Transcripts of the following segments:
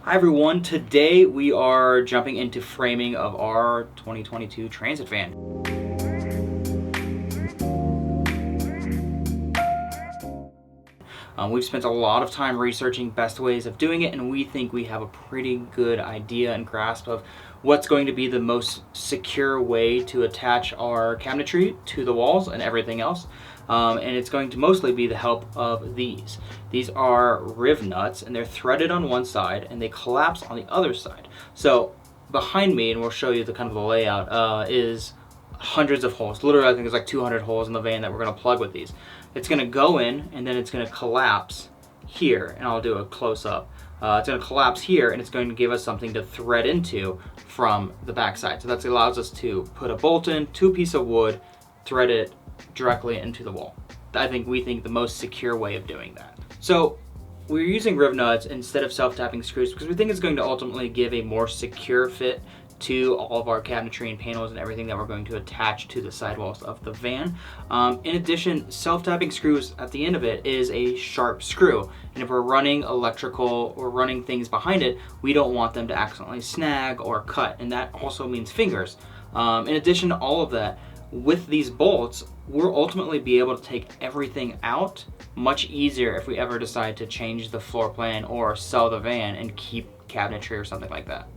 Hi everyone, today we are jumping into framing of our 2022 Transit van. We've spent a lot of time researching best ways of doing it, and we think we have a pretty good idea and grasp of what's going to be the most secure way to attach our cabinetry to the walls and everything else. And it's going to mostly be the help of these. These are Rivet Nuts, and they're threaded on one side and they collapse on the other side. So behind me, and we'll show you the kind of the layout, is hundreds of holes. Literally, I think there's like 200 holes in the van that we're going to plug with these. It's going to go in and then it's going to collapse here, and I'll do a close-up. It's going to collapse here, and it's going to give us something to thread into from the backside. So that allows us to put a bolt in, two pieces of wood, thread it directly into the wall. We think the most secure way of doing that. So we're using Rivet Nuts instead of self-tapping screws because we think it's going to ultimately give a more secure fit to all of our cabinetry and panels and everything that we're going to attach to the sidewalls of the van. In addition, self-tapping screws at the end of it is a sharp screw, and if we're running electrical or running things behind it, we don't want them to accidentally snag or cut, and that also means fingers. In addition to all of that, with these bolts, we'll ultimately be able to take everything out much easier if we ever decide to change the floor plan or sell the van and keep cabinetry or something like that.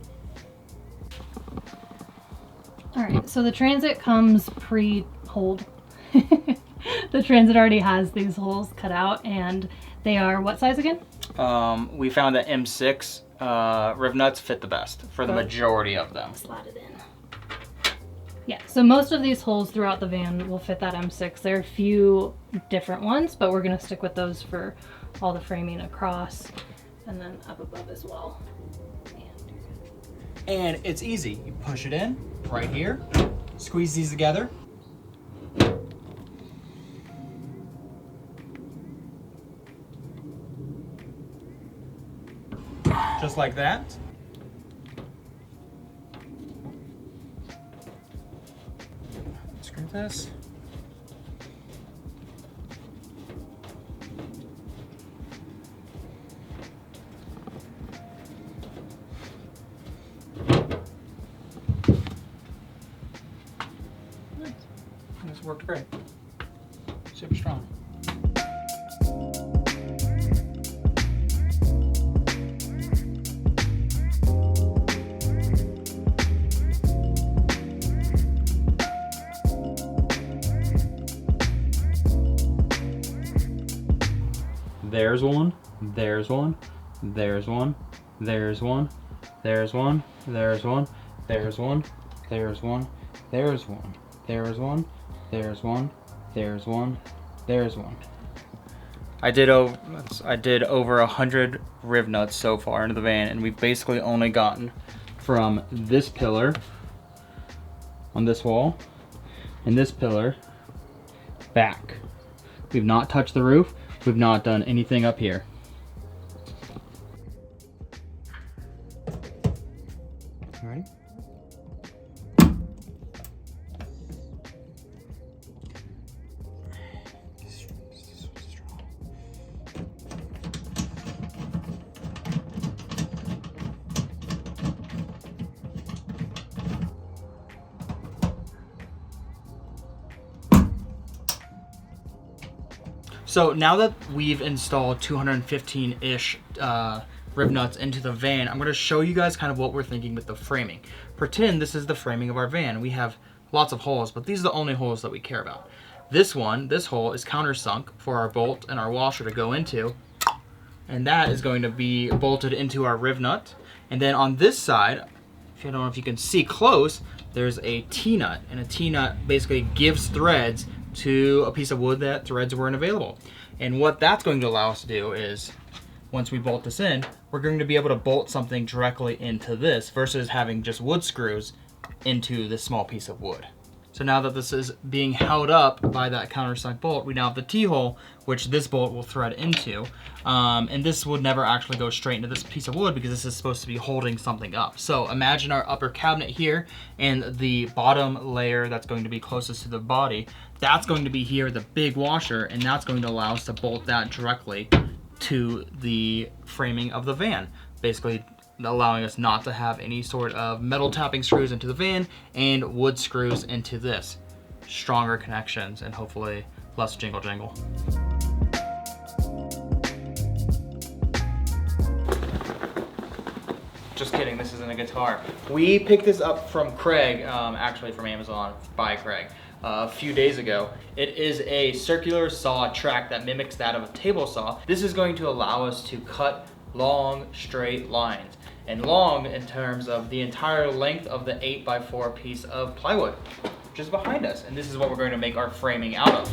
All right, so the Transit comes pre-holed. The Transit already has these holes cut out, and they are what size again? We found that M6 Rivet Nuts fit the best for the majority of them. Slide it in. Yeah, so most of these holes throughout the van will fit that M6. There are a few different ones, but we're gonna stick with those for all the framing across and then up above as well. And it's easy. You push it in right here, squeeze these together. Just like that. Screw this. This worked great. Super strong. There's one, there's one, there's one, there's one, there's one, there's one, there's one, there's one, there's one, there's one, there's one, there's one, there's one. I did over 100 Rivet Nuts so far into the van, and we've basically only gotten from this pillar on this wall and this pillar back. We've not touched the roof. We've not done anything up here. You ready? So now that we've installed 215-ish Rivet Nuts into the van, I'm going to show you guys kind of what we're thinking with the framing. Pretend this is the framing of our van. We have lots of holes, but these are the only holes that we care about. This hole is countersunk for our bolt and our washer to go into, and that is going to be bolted into our Rivet Nut. And then on this side, I don't know if you can see close, there's a T-nut, and a T-nut basically gives threads to a piece of wood that threads weren't available. And what that's going to allow us to do is, once we bolt this in, we're going to be able to bolt something directly into this versus having just wood screws into this small piece of wood. So now that this is being held up by that countersunk bolt, we now have the T-hole, which this bolt will thread into. And this would never actually go straight into this piece of wood because this is supposed to be holding something up. So imagine our upper cabinet here and the bottom layer that's going to be closest to the body. That's going to be here, the big washer, and that's going to allow us to bolt that directly to the framing of the van. Basically allowing us not to have any sort of metal tapping screws into the van and wood screws into this. Stronger connections and hopefully less jingle jangle. Just kidding, this isn't a guitar. We picked this up from Kreg, actually from Amazon by Kreg, a few days ago. It is a circular saw track that mimics that of a table saw. This is going to allow us to cut long, straight lines. And long in terms of the entire length of the 8x4 piece of plywood, which is behind us. And this is what we're going to make our framing out of.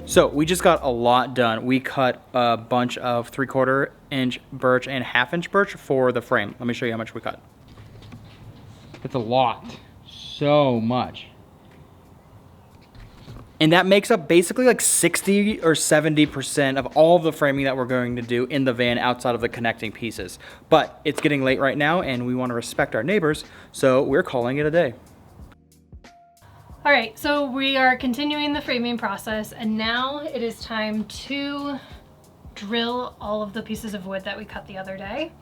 So we just got a lot done. We cut a bunch of 3/4 inch birch and 1/2 inch birch for the frame. Let me show you how much we cut. It's a lot, so much. And that makes up basically like 60 or 70% of all of the framing that we're going to do in the van outside of the connecting pieces. But it's getting late right now and we want to respect our neighbors, so we're calling it a day. All right, so we are continuing the framing process, and now it is time to drill all of the pieces of wood that we cut the other day.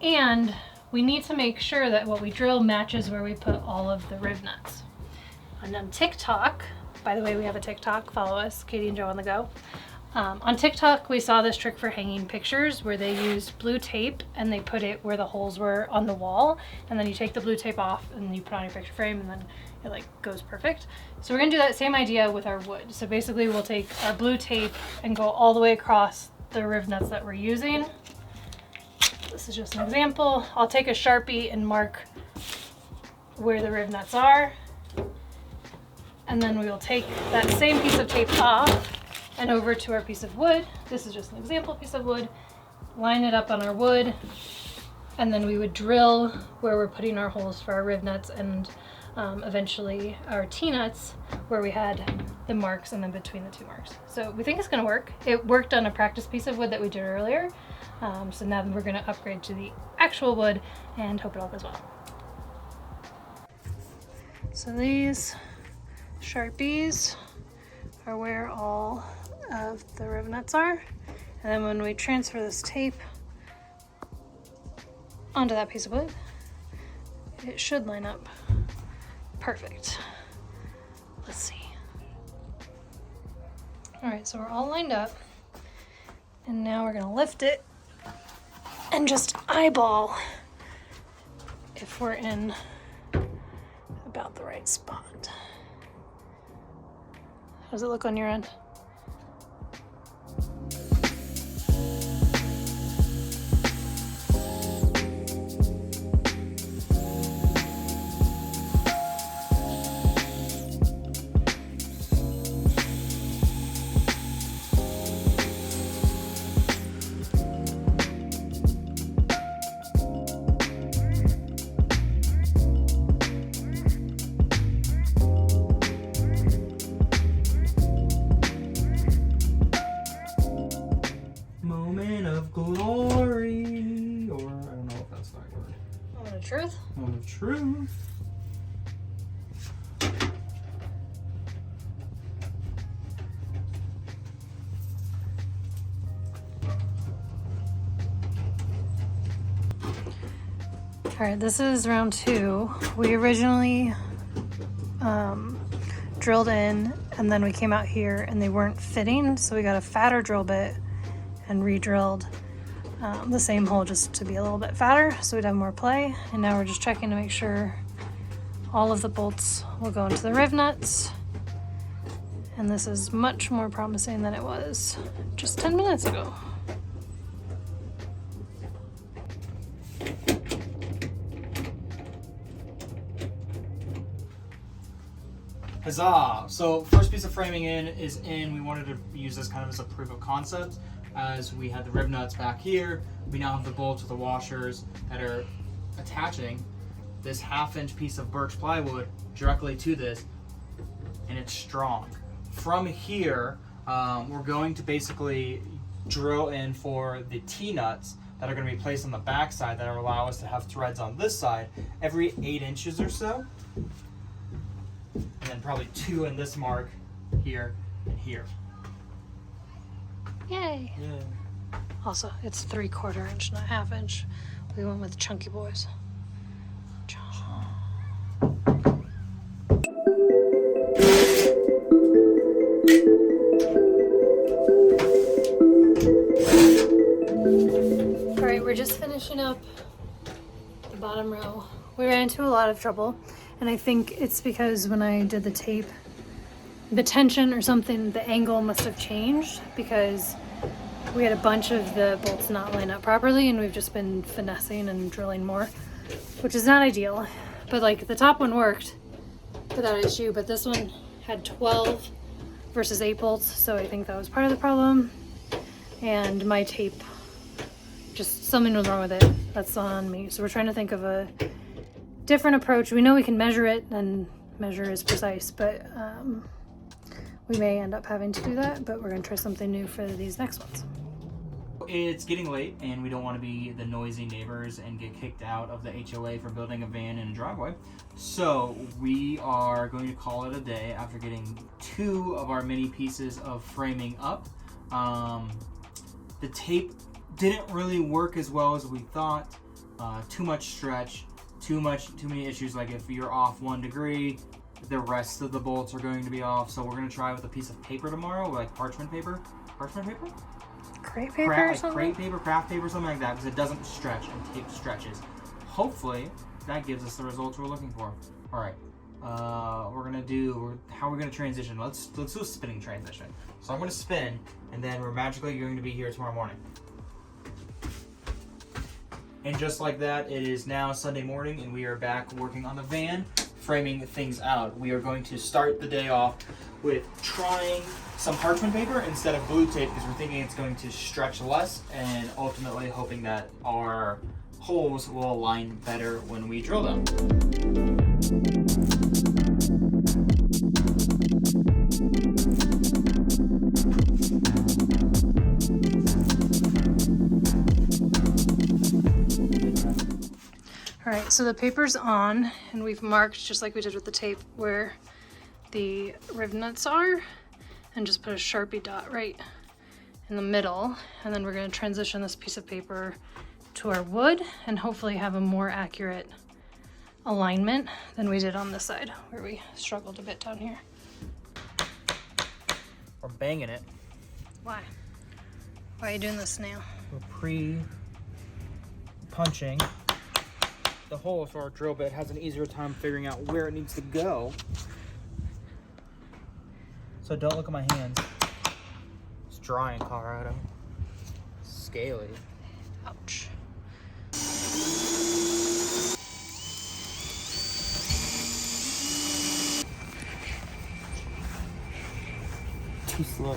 And we need to make sure that what we drill matches where we put all of the Rivet Nuts. And on TikTok, by the way, we have a TikTok, follow us, Katie and Joe on the go. On TikTok, we saw this trick for hanging pictures where they used blue tape and they put it where the holes were on the wall, and then you take the blue tape off and you put on your picture frame, and then it like goes perfect. So we're gonna do that same idea with our wood. So basically we'll take our blue tape and go all the way across the Rivet Nuts that we're using. This is just an example. I'll take a Sharpie and mark where the Rivet Nuts are. And then we will take that same piece of tape off and over to our piece of wood. This is just an example piece of wood. Line it up on our wood, and then we would drill where we're putting our holes for our Rivet Nuts and eventually our Tee Nuts where we had the marks and then between the two marks. So we think it's gonna work. It worked on a practice piece of wood that we did earlier. So now we're gonna upgrade to the actual wood and hope it all goes well. So these Sharpies are where all of the Rivet Nuts are. And then when we transfer this tape onto that piece of wood, it should line up perfect. Let's see. All right, so we're all lined up. And now we're gonna lift it and just eyeball if we're in about the right spot. How does it look on your end? Glory, or I don't know if that's the right word. Moment of truth. Moment of truth. All right, this is round 2. We originally drilled in, and then we came out here and they weren't fitting, so we got a fatter drill bit and re-drilled the same hole just to be a little bit fatter so we'd have more play. And now we're just checking to make sure all of the bolts will go into the Rivet Nuts, and this is much more promising than it was just 10 minutes ago. Huzzah! So first piece of framing is in. We wanted to use this kind of as a proof of concept, as we had the Rivet Nuts back here. We now have the bolts with the washers that are attaching this 1/2 inch piece of birch plywood directly to this, and it's strong. from here, we're going to basically drill in for the T-nuts that are going to be placed on the back side that will allow us to have threads on this side every 8 inches or so. And then probably 2 in this mark here and here. Yay! Yeah. Also, it's 3/4 inch, not 1/2 inch. We went with chunky boys. Alright, we're just finishing up the bottom row. We ran into a lot of trouble, and I think it's because when I did the tape, the tension or something, the angle must have changed because we had a bunch of the bolts not line up properly, and we've just been finessing and drilling more, which is not ideal. But like the top one worked without issue, but this one had 12 versus 8 bolts, so I think that was part of the problem. And my tape, just something was wrong with it. That's on me. So we're trying to think of a different approach. We know we can measure it, and measure is precise, but we may end up having to do that, but we're gonna try something new for these next ones. It's getting late, and we don't want to be the noisy neighbors and get kicked out of the HOA for building a van in a driveway. So we are going to call it a day after getting 2 of our mini pieces of framing up. The tape didn't really work as well as we thought. Too much stretch, too many issues. Like if you're off 1 degree, the rest of the bolts are going to be off. So we're going to try with a piece of paper tomorrow, like parchment paper. Crepe paper or something? Crepe paper, craft paper, something like that, because it doesn't stretch and tape stretches. Hopefully, that gives us the results we're looking for. All right, how are we gonna transition? Let's do a spinning transition. So I'm gonna spin, and then we're magically going to be here tomorrow morning. And just like that, it is now Sunday morning, and we are back working on the van, framing things out. We are going to start the day off with trying some parchment paper instead of glue tape, because we're thinking it's going to stretch less, and ultimately hoping that our holes will align better when we drill them. All right, so the paper's on, and we've marked, just like we did with the tape, where the Rivet Nuts are, and just put a Sharpie dot right in the middle. And then we're gonna transition this piece of paper to our wood and hopefully have a more accurate alignment than we did on this side, where we struggled a bit down here. We're banging it. Why? Why are you doing this now? We're pre-punching the hole so our drill bit has an easier time figuring out where it needs to go. So don't look at my hands. It's dry in Colorado. Scaly. Ouch. Too slow.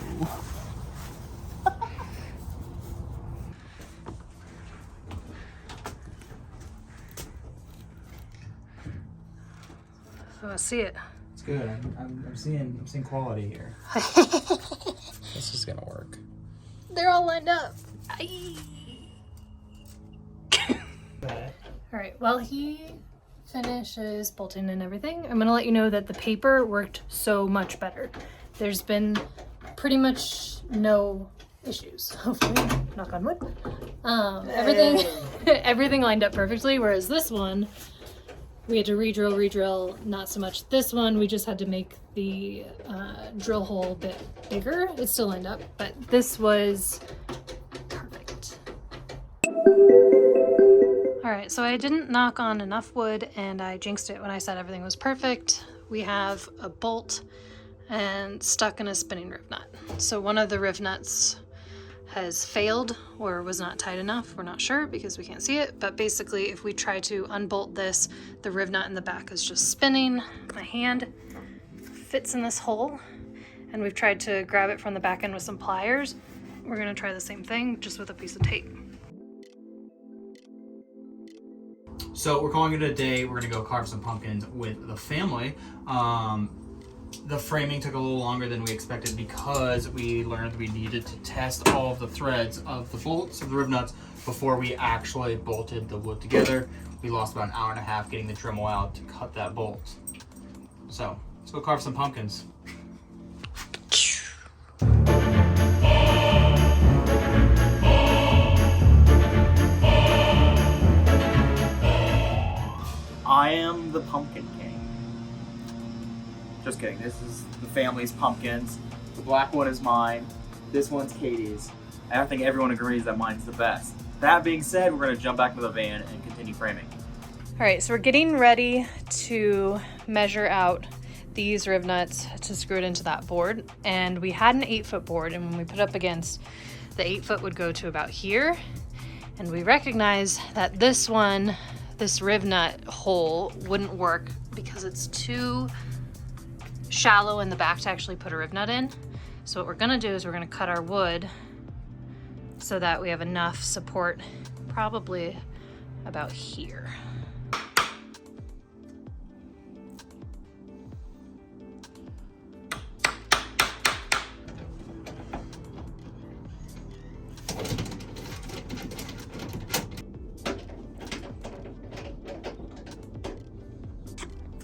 So I see it. It's good. I'm seeing quality here. This is gonna work. They're all lined up. All right, while he finishes bolting and everything, I'm gonna let you know that the paper worked so much better. There's been pretty much no issues, hopefully, knock on wood. Everything lined up perfectly, whereas this one, we had to re-drill, not so much. This one, we just had to make the drill hole a bit bigger. It still lined up, but this was perfect. All right, so I didn't knock on enough wood, and I jinxed it when I said everything was perfect. We have a bolt and stuck in a spinning Rivet Nut. So one of the Rivet Nuts has failed or was not tight enough. We're not sure because we can't see it, but basically if we try to unbolt this, the Rivet Nut in the back is just spinning. My hand fits in this hole, and we've tried to grab it from the back end with some pliers. We're gonna try the same thing, just with a piece of tape. So we're calling it a day. We're gonna go carve some pumpkins with the family. The framing took a little longer than we expected because we learned we needed to test all of the threads of the bolts of the Rivet Nuts before we actually bolted the wood together. We lost about an hour and a half getting the Dremel out to cut that bolt. So let's go carve some pumpkins. I am the pumpkin king. Just kidding. This is the family's pumpkins. The black one is mine. This one's Katie's. And I think everyone agrees that mine's the best. That being said, we're going to jump back to the van and continue framing. All right, so we're getting ready to measure out these Rivet Nuts to screw it into that board. And we had an 8-foot board, and when we put it up against the 8-foot would go to about here. And we recognized that this one, this Rivet Nut hole wouldn't work because it's too shallow in the back to actually put a Rivet Nut in. So what we're gonna do is we're gonna cut our wood so that we have enough support, probably about here.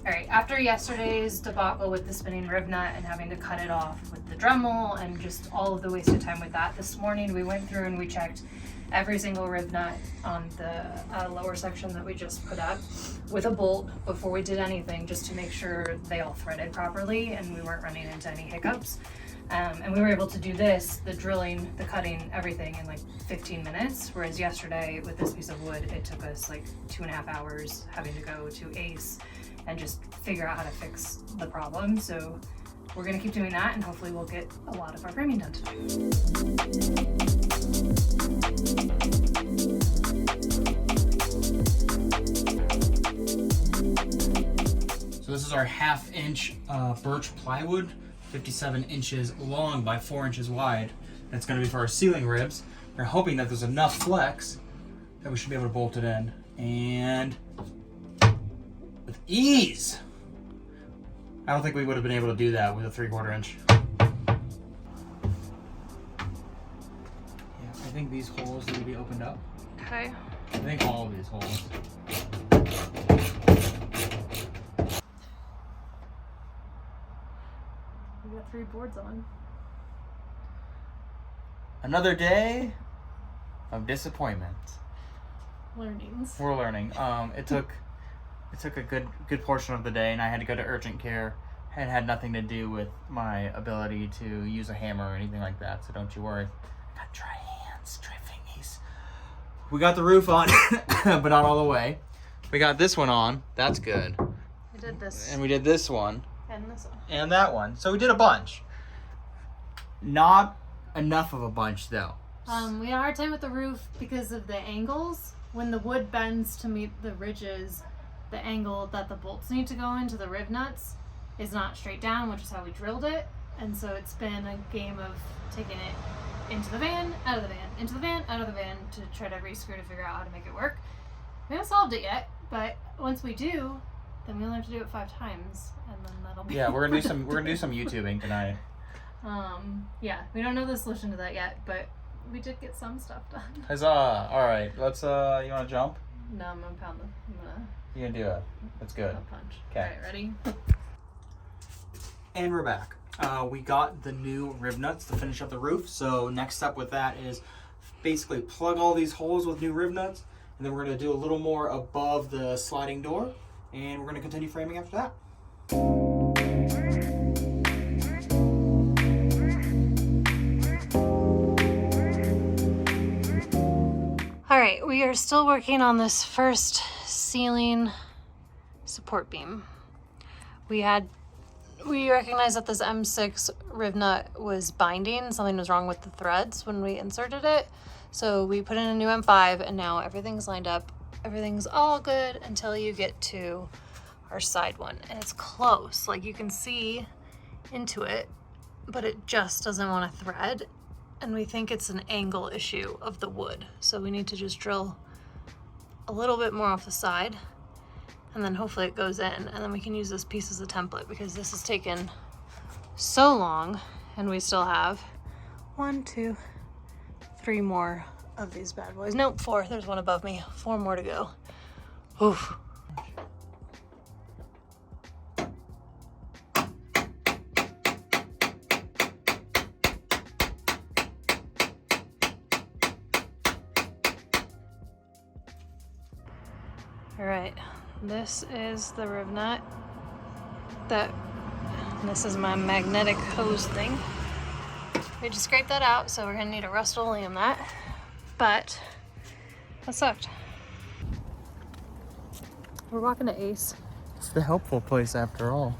All right, after yesterday's debacle with the spinning Rivet Nut and having to cut it off with the Dremel and just all of the wasted time with that, this morning we went through and we checked every single Rivet Nut on the lower section that we just put up with a bolt before we did anything, just to make sure they all threaded properly and we weren't running into any hiccups. And we were able to do this, the drilling, the cutting, everything in like 15 minutes, whereas yesterday with this piece of wood, it took us like 2.5 hours having to go to ACE and just figure out how to fix the problem. So we're gonna keep doing that and hopefully we'll get a lot of our framing done today. So this is our 1/2 inch birch plywood, 57 inches long by 4 inches wide. That's gonna be for our ceiling ribs. We're hoping that there's enough flex that we should be able to bolt it in. And with ease. I don't think we would have been able to do that with a 3/4 inch. Yeah, I think these holes need to be opened up. Okay. I think all of these holes. We got 3 boards on. Another day of disappointment. Learnings. We're learning. It took a good portion of the day, and I had to go to urgent care. It had nothing to do with my ability to use a hammer or anything like that, so don't you worry. I got dry hands, dry fingies. We got the roof on, but not all the way. We got this one on. That's good. We did this. And we did this one. And this one. And that one. So we did a bunch. Not enough of a bunch, though. We had a hard time with the roof because of the angles. When the wood bends to meet the ridges, the angle that the bolts need to go into the Rivet Nuts is not straight down, which is how we drilled it. And so it's been a game of taking it into the van, out of the van, into the van, out of the van to try to re-screw to figure out how to make it work. We haven't solved it yet, but once we do, then we only have to do it 5 times, and then that'll be. Yeah, we're gonna do some YouTubing tonight. Yeah, we don't know the solution to that yet, but we did get some stuff done. Huzzah! All right, let's. You want to jump? No, I'm gonna pound them. You can do it. That's good. I'll punch. Okay. All right, ready? And we're back. We got the new Rivet Nuts to finish up the roof. So next step with that is basically plug all these holes with new Rivet Nuts, and then we're gonna do a little more above the sliding door, and we're gonna continue framing after that. All right, we are still working on this first ceiling support beam. We recognized that this M6 Rivet Nut was binding. Something was wrong with the threads when we inserted it. So we put in a new M5 and now everything's lined up. Everything's all good until you get to our side one. And it's close, like you can see into it, but it just doesn't want to thread. And we think it's an angle issue of the wood. So we need to just drill a little bit more off the side, and then hopefully it goes in, and then we can use this piece as a template because this has taken so long, and we still have 1, 2, 3 more of these bad boys. Nope, 4. There's one above me. 4 more to go. Oof. All right, this is the Rivet Nut. This is my magnetic hose thing. We just scraped that out, so we're gonna need a Rust-Oleum that. But that sucked. We're walking to Ace. It's the helpful place after all.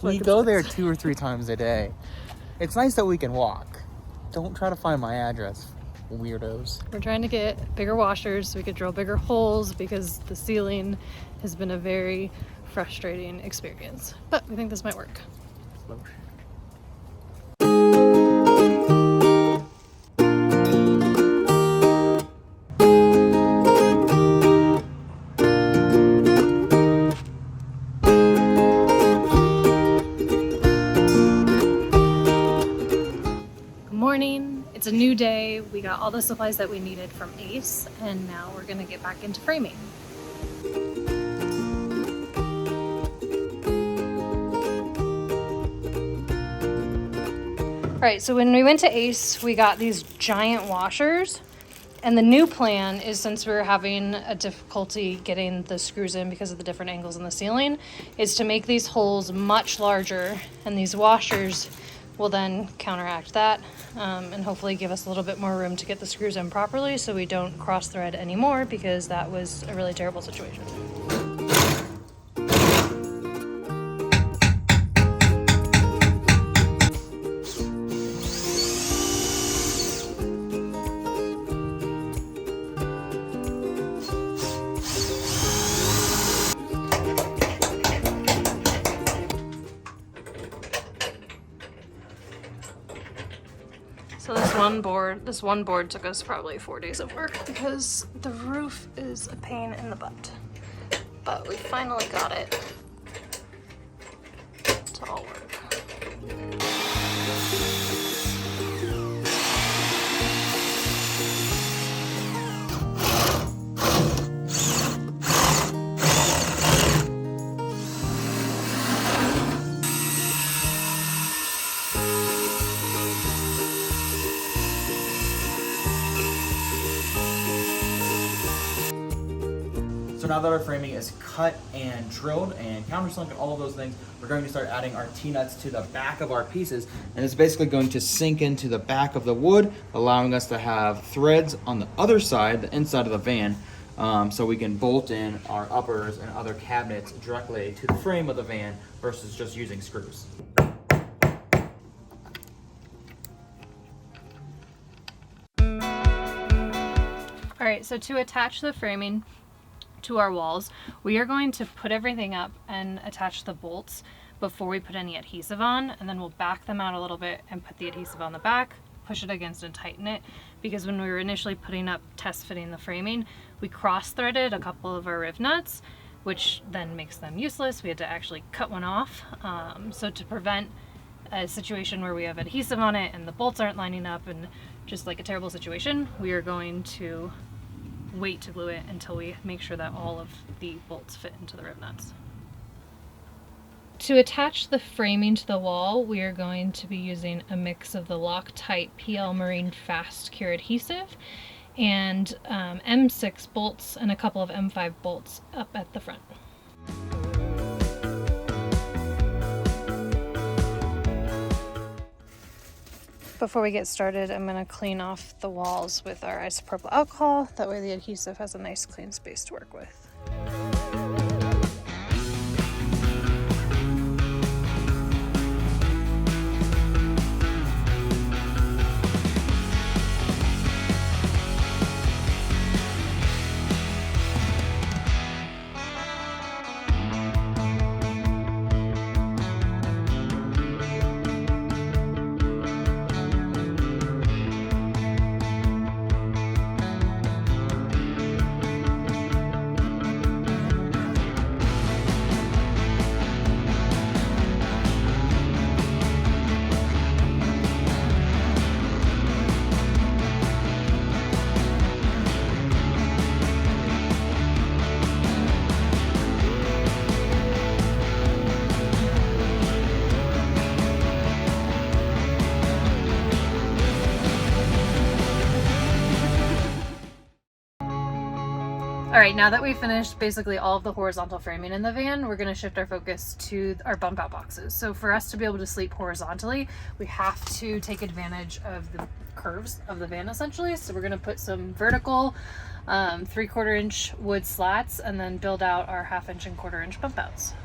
We We go there 2 or 3 times a day. It's nice that we can walk. Don't try to find my address, weirdos. We're trying to get bigger washers so we could drill bigger holes because the sealing has been a very frustrating experience. But we think this might work. It's a new day. We got all the supplies that we needed from Ace, and now we're gonna get back into framing. All right, so when we went to Ace, we got these giant washers, and the new plan is, since we were having a difficulty getting the screws in because of the different angles in the ceiling, is to make these holes much larger, and these washers will then counteract that and hopefully give us a little bit more room to get the screws in properly so we don't cross thread anymore, because that was a really terrible situation. So this one board took us probably 4 days of work because the roof is a pain in the butt. But we finally got it to all work. So now that our framing is cut and drilled and countersunk and all of those things, we're going to start adding our T-nuts to the back of our pieces. And it's basically going to sink into the back of the wood, allowing us to have threads on the other side, the inside of the van, so we can bolt in our uppers and other cabinets directly to the frame of the van versus just using screws. All right, so to attach the framing to our walls, we are going to put everything up and attach the bolts before we put any adhesive on, and then we'll back them out a little bit and put the adhesive on the back, push it against and tighten it, because when we were initially putting up test fitting the framing, we cross-threaded a couple of our Rivet Nuts, which then makes them useless. We had to actually cut one off. So to prevent a situation where we have adhesive on it and the bolts aren't lining up and just like a terrible situation, we are going to wait to glue it until we make sure that all of the bolts fit into the Rivet Nuts. To attach the framing to the wall, we are going to be using a mix of the Loctite PL Marine Fast Cure adhesive and M6 bolts and a couple of M5 bolts up at the front. Before we get started, I'm going to clean off the walls with our isopropyl alcohol. That way the adhesive has a nice clean space to work with. All right, now that we've finished basically all of the horizontal framing in the van, we're gonna shift our focus to our bump out boxes. So for us to be able to sleep horizontally, we have to take advantage of the curves of the van essentially. So we're gonna put some vertical 3/4 inch wood slats and then build out our 1/2 inch and 1/4 inch bump outs.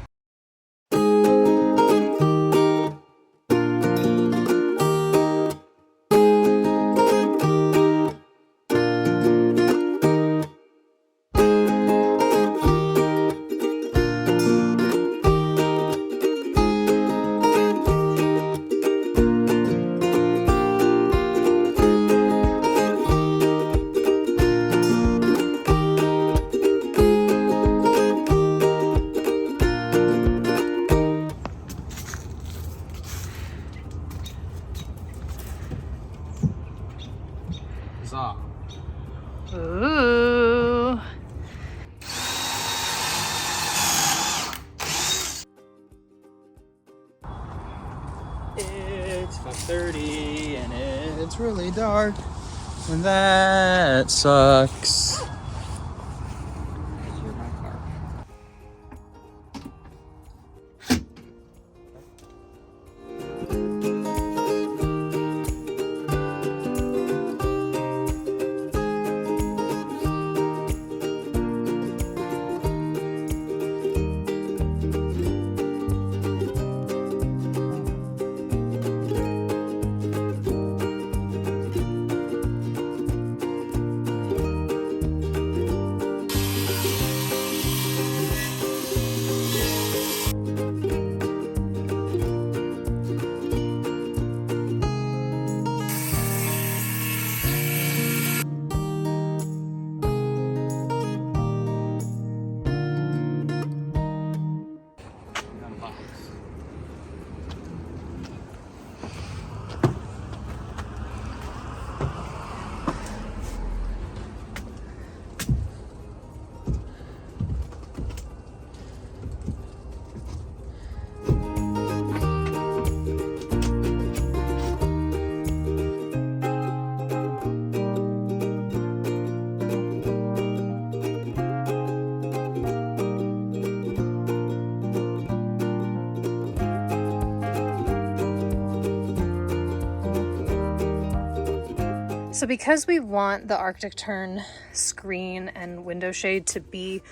Huzzah. Ooh. It's 5:30 and it's really dark, and that sucks. Here's my car. So because we want the Arctic Tern screen and window shade to be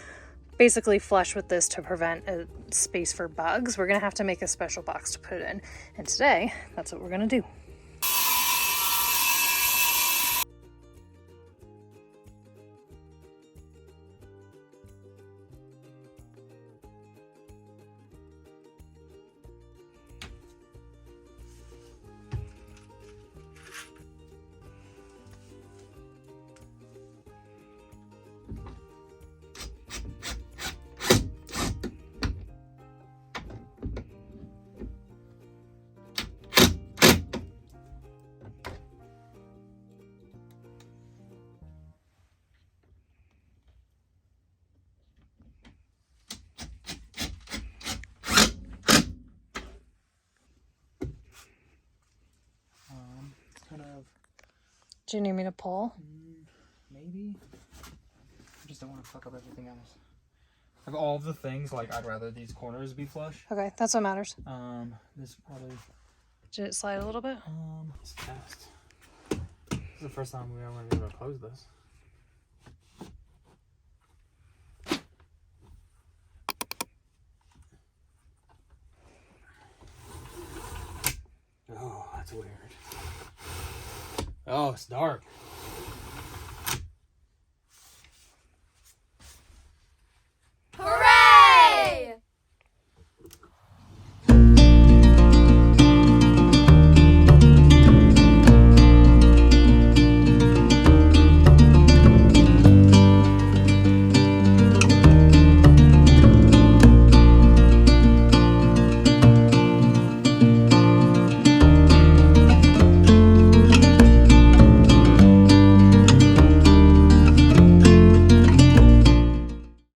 basically flush with this to prevent a space for bugs, we're gonna have to make a special box to put it in. And today, that's what we're gonna do. Do you need me to pull? Maybe. I just don't want to fuck up everything else. Of all the things, like, I'd rather these corners be flush. Okay, that's what matters. This probably. Did it slide a little bit? It's fast. This is the first time we ever been able to close this. Oh, that's weird. Oh, it's dark.